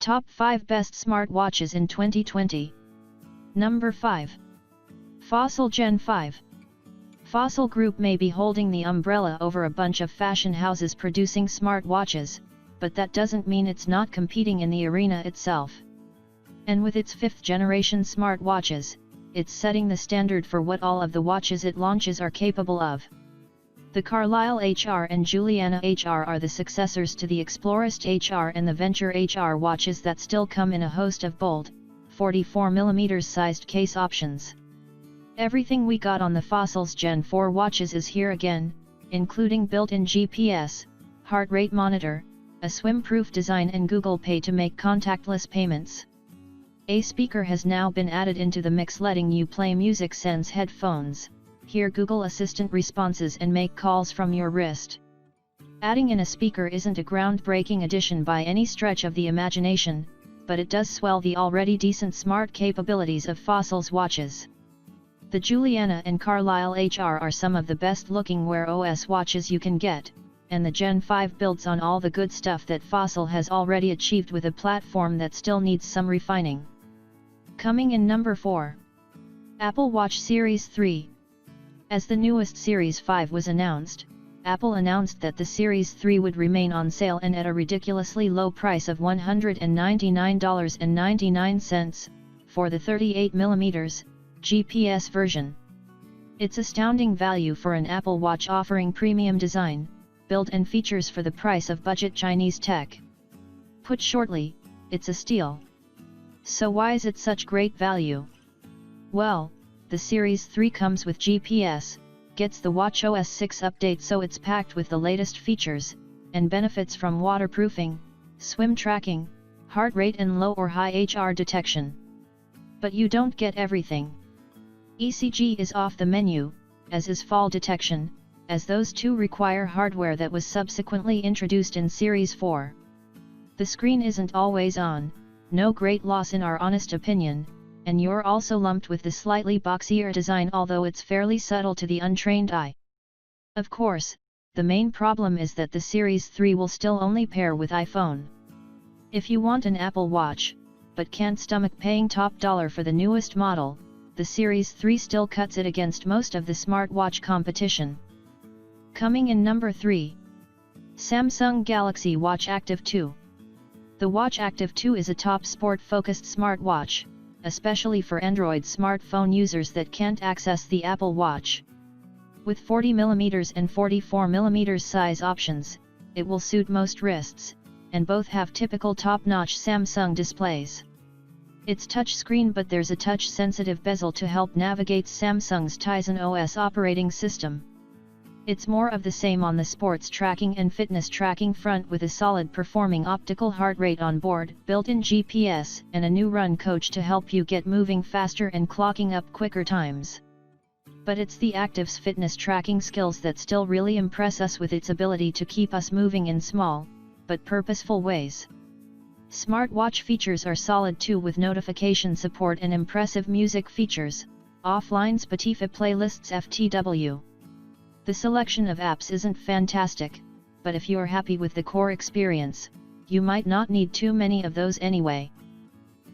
Top 5 Best Smartwatches in 2020. Number 5. Fossil Gen 5. Fossil Group may be holding the umbrella over a bunch of fashion houses producing smartwatches, but that doesn't mean it's not competing in the arena itself. And with its 5th generation smartwatches, it's setting the standard for what all of the watches it launches are capable of. The Carlyle HR and Juliana HR are the successors to the Explorist HR and the Venture HR watches that still come in a host of bold, 44mm sized case options. Everything we got on the Fossils Gen 4 watches is here again, including built-in GPS, heart rate monitor, a swim-proof design and Google Pay to make contactless payments. A speaker has now been added into the mix, letting you play music, Sense headphones, hear Google Assistant responses and make calls from your wrist. Adding in a speaker isn't a groundbreaking addition by any stretch of the imagination, but it does swell the already decent smart capabilities of Fossil's watches. The Juliana and Carlyle HR are some of the best looking Wear OS watches you can get, and the Gen 5 builds on all the good stuff that Fossil has already achieved with a platform that still needs some refining. Coming in number 4. Apple Watch Series 3. As the newest Series 5 was announced, Apple announced that the Series 3 would remain on sale and at a ridiculously low price of $199.99 for the 38mm GPS version. It's astounding value for an Apple Watch offering premium design, build and features for the price of budget Chinese tech. Put shortly, it's a steal. So why is it such great value? Well, the Series 3 comes with GPS, gets the watchOS 6 update, so it's packed with the latest features, and benefits from waterproofing, swim tracking, heart rate and low or high HR detection. But you don't get everything. ECG is off the menu, as is fall detection, as those two require hardware that was subsequently introduced in Series 4. The screen isn't always on, no great loss in our honest opinion, and you're also lumped with the slightly boxier design, although it's fairly subtle to the untrained eye. Of course, the main problem is that the Series 3 will still only pair with iPhone. If you want an Apple Watch, but can't stomach paying top dollar for the newest model, the Series 3 still cuts it against most of the smartwatch competition. Coming in number 3. Samsung Galaxy Watch Active 2. The Watch Active 2 is a top sport-focused smartwatch, especially for Android smartphone users that can't access the Apple Watch. With 40mm and 44mm size options, it will suit most wrists, and both have typical top-notch Samsung displays. It's touchscreen, but there's a touch-sensitive bezel to help navigate Samsung's Tizen OS operating system. It's more of the same on the sports tracking and fitness tracking front, with a solid performing optical heart rate on board, built-in GPS, and a new run coach to help you get moving faster and clocking up quicker times. But it's the Active's fitness tracking skills that still really impress us, with its ability to keep us moving in small, but purposeful ways. Smartwatch features are solid too, with notification support and impressive music features, offline Spotify playlists FTW. The selection of apps isn't fantastic, but if you're happy with the core experience, you might not need too many of those anyway.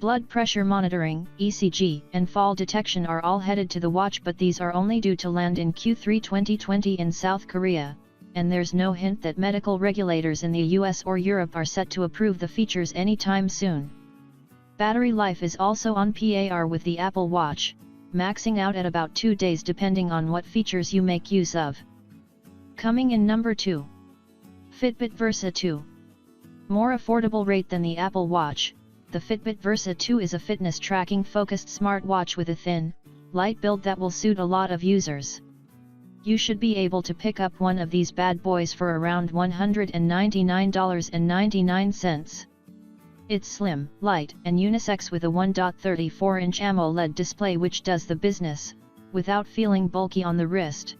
Blood pressure monitoring, ECG, and fall detection are all headed to the watch, but these are only due to land in Q3 2020 in South Korea, and there's no hint that medical regulators in the US or Europe are set to approve the features anytime soon. Battery life is also on par with the Apple Watch, maxing out at about 2 days depending on what features you make use of. Coming in number 2. Fitbit Versa 2. More affordable rate than the Apple Watch, the Fitbit Versa 2 is a fitness tracking focused smartwatch with a thin, light build that will suit a lot of users. You should be able to pick up one of these bad boys for around $199.99. It's slim, light, and unisex with a 1.34-inch AMOLED display which does the business, without feeling bulky on the wrist.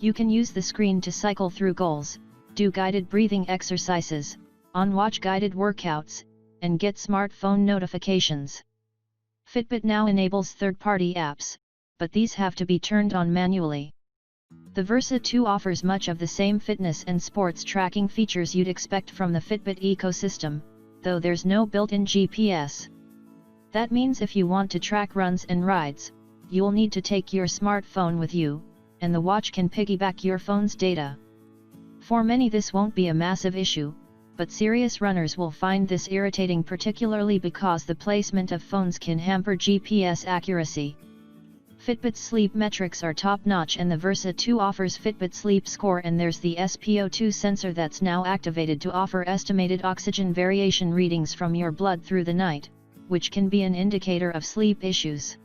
You can use the screen to cycle through goals, do guided breathing exercises, on-watch guided workouts, and get smartphone notifications. Fitbit now enables third-party apps, but these have to be turned on manually. The Versa 2 offers much of the same fitness and sports tracking features you'd expect from the Fitbit ecosystem, though there's no built-in GPS. That means if you want to track runs and rides, you'll need to take your smartphone with you, and the watch can piggyback your phone's data. For many this won't be a massive issue, but serious runners will find this irritating, particularly because the placement of phones can hamper GPS accuracy. Fitbit's sleep metrics are top-notch, and the Versa 2 offers Fitbit Sleep Score, and there's the SpO2 sensor that's now activated to offer estimated oxygen variation readings from your blood through the night, which can be an indicator of sleep issues.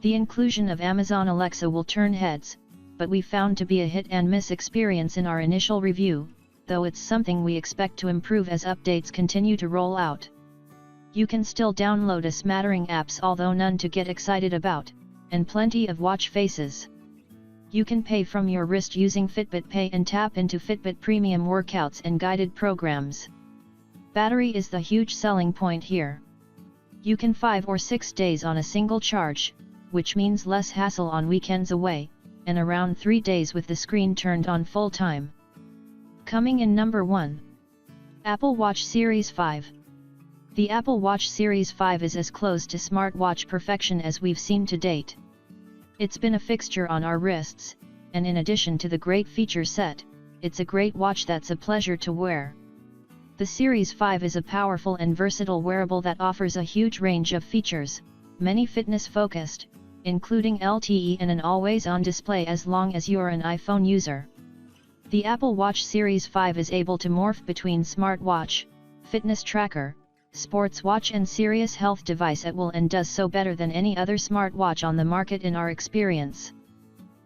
The inclusion of Amazon Alexa will turn heads, but we found to be a hit-and-miss experience in our initial review, though it's something we expect to improve as updates continue to roll out. You can still download a smattering apps, although none to get excited about, and plenty of watch faces. You can pay from your wrist using Fitbit Pay and tap into Fitbit Premium workouts and guided programs. Battery is the huge selling point here. You can 5 or 6 days on a single charge, which means less hassle on weekends away, and around 3 days with the screen turned on full time. Coming in number 1. Apple Watch Series 5. The Apple Watch Series 5 is as close to smartwatch perfection as we've seen to date. It's been a fixture on our wrists, and in addition to the great feature set, it's a great watch that's a pleasure to wear. The Series 5 is a powerful and versatile wearable that offers a huge range of features, many fitness-focused, including LTE and an always-on display as long as you're an iPhone user. The Apple Watch Series 5 is able to morph between smartwatch, fitness tracker, sports watch and serious health device at will, and does so better than any other smartwatch on the market in our experience.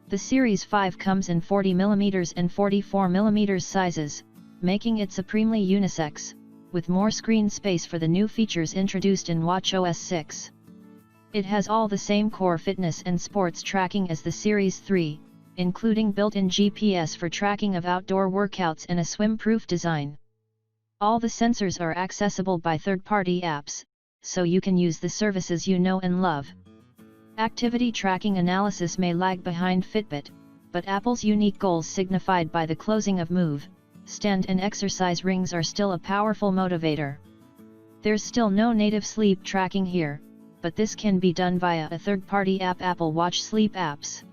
The Series 5 comes in 40mm and 44mm sizes, making it supremely unisex, with more screen space for the new features introduced in watchOS 6. It has all the same core fitness and sports tracking as the Series 3, including built-in GPS for tracking of outdoor workouts and a swim-proof design. All the sensors are accessible by third-party apps, so you can use the services you know and love. Activity tracking analysis may lag behind Fitbit, but Apple's unique goals signified by the closing of Move, Stand and Exercise rings are still a powerful motivator. There's still no native sleep tracking here, but this can be done via a third-party app, Apple Watch Sleep Apps.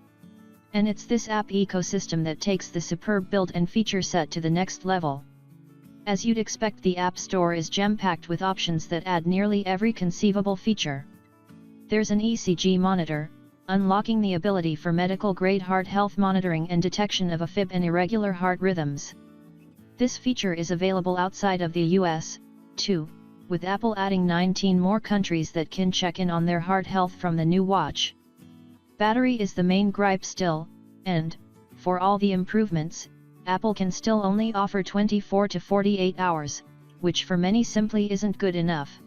And it's this app ecosystem that takes the superb build and feature set to the next level. As you'd expect, the App Store is jam-packed with options that add nearly every conceivable feature. There's an ECG monitor, unlocking the ability for medical-grade heart health monitoring and detection of AFib and irregular heart rhythms. This feature is available outside of the US, too, with Apple adding 19 more countries that can check in on their heart health from the new watch. Battery is the main gripe still, and, for all the improvements, Apple can still only offer 24 to 48 hours, which for many simply isn't good enough.